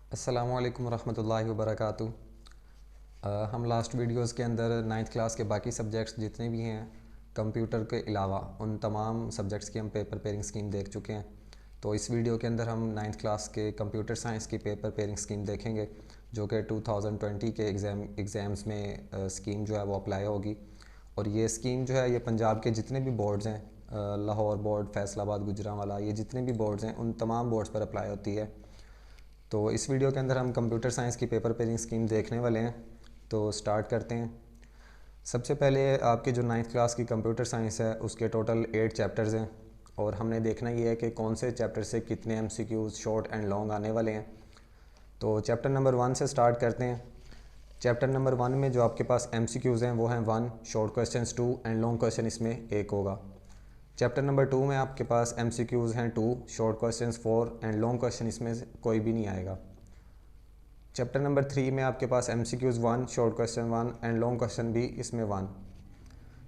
अस्सलामु अलैकुम रहमतुल्लाहि व बरकातुहू। हम लास्ट वीडियोस के अंदर नाइन्थ क्लास के बाकी सब्जेक्ट्स जितने भी हैं कंप्यूटर के अलावा उन तमाम सब्जेक्ट्स की हम पेपर पेयरिंग स्कीम देख चुके हैं। तो इस वीडियो के अंदर हम नाइन्थ क्लास के कंप्यूटर साइंस की पेपर पेयरिंग स्कीम देखेंगे जो कि 2020 के एग्ज़ाम्स में स्कीम जो है वो अप्लाई होगी। और ये स्कीम जो है ये पंजाब के जितने भी बोर्ड्स हैं, लाहौर बोर्ड, फैसलाबाद, गुजरांवाला, ये जितने भी बोर्ड्स हैं उन तमाम बोर्ड्स पर अप्लाई होती है। तो इस वीडियो के अंदर हम कंप्यूटर साइंस की पेपर पेयरिंग स्कीम देखने वाले हैं। तो स्टार्ट करते हैं। सबसे पहले आपकी जो नाइन्थ क्लास की कंप्यूटर साइंस है उसके टोटल 8 चैप्टर्स हैं और हमने देखना ये है कि कौन से चैप्टर से कितने एमसीक्यूज़ शॉर्ट एंड लॉन्ग आने वाले हैं। तो चैप्टर नंबर 1 से स्टार्ट करते हैं। चैप्टर नंबर 1 में जो आपके पास एमसीक्यूज़ हैं वो हैं 1, short questions 2 and long question इसमें 1 होगा। चैप्टर नंबर 2 में आपके पास एमसीक्यूज़ हैं 2, short questions 4 and long question इसमें से कोई भी नहीं आएगा। चैप्टर नंबर 3 में आपके पास MCQs 1, short question 1 and long question भी इसमें 1।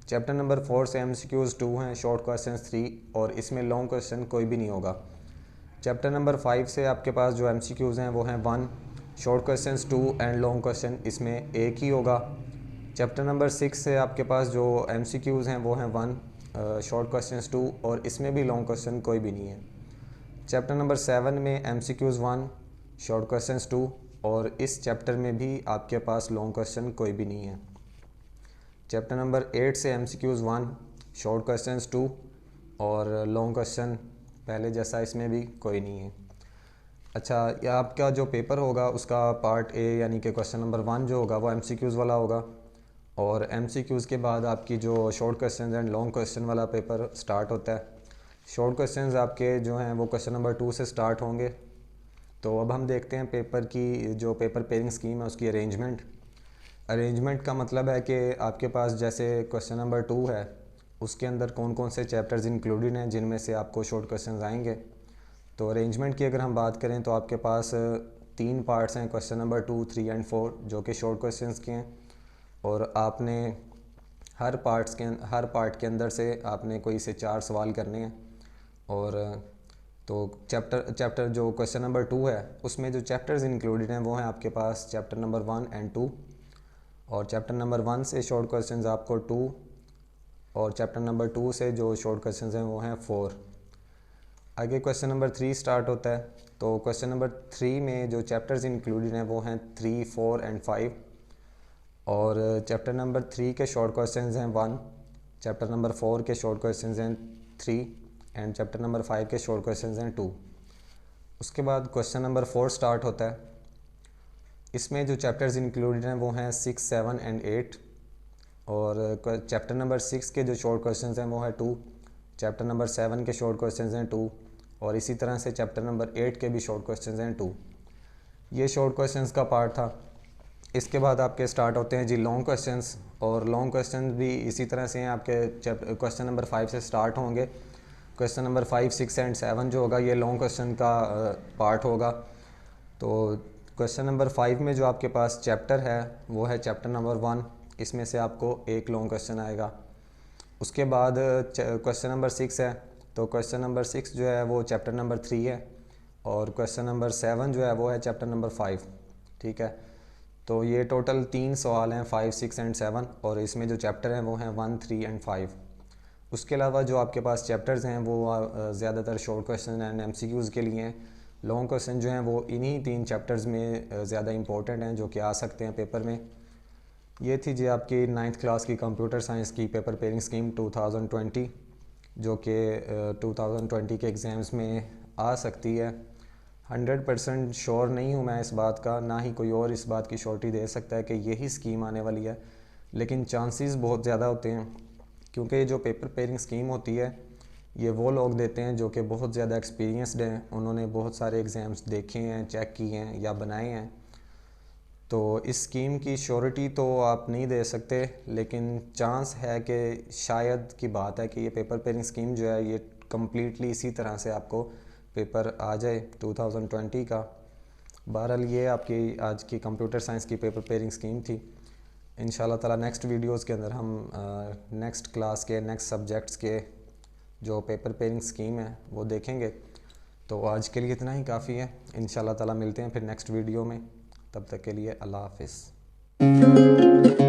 चैप्टर नंबर 4 से एमसीक्यूज़ 2 हैं, शॉर्ट क्वेश्चन 3 और इसमें लॉन्ग क्वेश्चन कोई भी नहीं होगा। चैप्टर नंबर 5 से आपके पास जो एमसीक्यूज़ हैं वो हैं 1, short question 2 and long question इसमें 1 ही होगा। चैप्टर नंबर 6 से आपके पास जो एमसीक्यूज़ हैं वो हैं 1, शॉर्ट क्वेश्चन 2 और इसमें भी लॉन्ग क्वेश्चन कोई भी नहीं है। चैप्टर नंबर 7 में एमसीक्यूज़ 1, शॉर्ट क्वेश्चन 2 और इस चैप्टर में भी आपके पास लॉन्ग क्वेश्चन कोई भी नहीं है। चैप्टर नंबर 8 से एमसीक्यूज़ 1, शॉर्ट क्वेश्चन 2 और लॉन्ग क्वेश्चन पहले जैसा इसमें भी कोई नहीं है। अच्छा, यह आपका जो पेपर होगा उसका पार्ट ए यानी कि क्वेश्चन नंबर 1 जो होगा वो एमसीक्यूज़ वाला होगा और एमसीक्यूज़ के बाद आपकी जो short question and long question वाला पेपर स्टार्ट होता है। शॉर्ट क्वेश्चंस आपके जो हैं वो क्वेश्चन नंबर 2 से स्टार्ट होंगे। तो अब हम देखते हैं पेपर की जो पेपर पेयरिंग स्कीम है उसकी अरेंजमेंट का मतलब है कि आपके पास जैसे क्वेश्चन नंबर 2 है उसके अंदर कौन कौन से चैप्टर्स इंक्लूडेड हैं जिनमें से आपको शॉर्ट क्वेश्चंस आएंगे। तो अरेंजमेंट की अगर हम बात करें तो आपके पास 3 पार्ट्स हैं, क्वेश्चन नंबर 2, 3 एंड 4 जो कि शॉर्ट क्वेश्चंस के हैं और आपने हर पार्ट के अंदर से आपने कोई से 4 सवाल करने हैं। और तो चैप्टर जो क्वेश्चन नंबर 2 है उसमें जो चैप्टर्स इंक्लूडेड हैं वो हैं आपके पास चैप्टर नंबर 1 एंड 2 और चैप्टर नंबर 1 से शॉर्ट क्वेश्चंस आपको 2 और चैप्टर नंबर 2 से जो शॉर्ट क्वेश्चंस हैं वो हैं 4। आगे क्वेश्चन नंबर 3 स्टार्ट होता है। तो क्वेश्चन नंबर 3 में जो चैप्टर्स इंक्लूडेड हैं वो हैं 3, 4 एंड 5 और चैप्टर नंबर 3 के शॉर्ट क्वेश्चंस हैं 1, चैप्टर नंबर 4 के शॉर्ट क्वेश्चंस हैं 3 एंड चैप्टर नंबर 5 के शॉर्ट क्वेश्चंस हैं 2। उसके बाद क्वेश्चन नंबर 4 स्टार्ट होता है। इसमें जो चैप्टर्स इंक्लूडेड हैं वो हैं 6, 7 एंड 8 और चैप्टर नंबर 6 के जो शॉर्ट क्वेश्चंस हैं वो हैं 2, चैप्टर नंबर 7 के शॉर्ट क्वेश्चंस हैं 2 और इसी तरह से चैप्टर नंबर 8 के भी शॉर्ट क्वेश्चंस हैं 2। ये शॉर्ट क्वेश्चंस का पार्ट था। इसके बाद आपके स्टार्ट होते हैं जी लॉन्ग क्वेश्चंस और लॉन्ग क्वेश्चंस भी इसी तरह से हैं, आपके क्वेश्चन नंबर 5 से स्टार्ट होंगे। क्वेश्चन नंबर 5, 6 एंड 7 जो होगा ये लॉन्ग क्वेश्चन का पार्ट होगा। तो क्वेश्चन नंबर 5 में जो आपके पास चैप्टर है वो है चैप्टर नंबर 1, इसमें से आपको एक लॉन्ग क्वेश्चन आएगा। उसके बाद क्वेश्चन नंबर 6 है तो क्वेश्चन नंबर 6 जो है वो चैप्टर नंबर 3 है और क्वेश्चन नंबर 7 जो है वो है चैप्टर नंबर 5। ठीक है, तो ये टोटल 3 सवाल हैं 5, 6 एंड 7 और इसमें जो चैप्टर हैं वो हैं 1, 3 एंड 5। उसके अलावा जो आपके पास चैप्टर्स हैं वो ज़्यादातर शॉर्ट क्वेश्चन एंड एमसीक्यूज़ के लिए हैं। लॉन्ग क्वेश्चन जो हैं वो इन्हीं 3 चैप्टर्स में ज़्यादा इंपॉर्टेंट हैं जो कि आ सकते हैं पेपर में। ये थी जी आपकी नाइन्थ क्लास की कंप्यूटर साइंस की पेपर पेयरिंग स्कीम 2020 जो कि 2020 के एग्ज़ाम्स में आ सकती है। 100% श्योर नहीं हूँ मैं इस बात का, ना ही कोई और इस बात की श्योरिटी दे सकता है कि यही स्कीम आने वाली है, लेकिन चांसेस बहुत ज़्यादा होते हैं क्योंकि ये जो पेपर पेयरिंग स्कीम होती है ये वो लोग देते हैं जो कि बहुत ज़्यादा एक्सपीरियंसड हैं, उन्होंने बहुत सारे एग्ज़ाम्स देखे हैं, चेक किए हैं या बनाए हैं। तो इस स्कीम की श्योरिटी तो आप नहीं दे सकते, लेकिन चांस है कि शायद की बात है कि ये पेपर पेयरिंग स्कीम जो है ये कम्प्लीटली इसी तरह से आपको पेपर आ जाए 2020 का। बहरहाल ये आपकी आज की कंप्यूटर साइंस की पेपर पेयरिंग स्कीम थी। इंशाल्लाह ताला नेक्स्ट वीडियोस के अंदर हम नेक्स्ट क्लास के नेक्स्ट सब्जेक्ट्स के जो पेपर पेयरिंग स्कीम है वो देखेंगे। तो आज के लिए इतना ही काफ़ी है। इंशाल्लाह ताला मिलते हैं फिर नेक्स्ट वीडियो में। तब तक के लिए अल्लाह हाफिज़।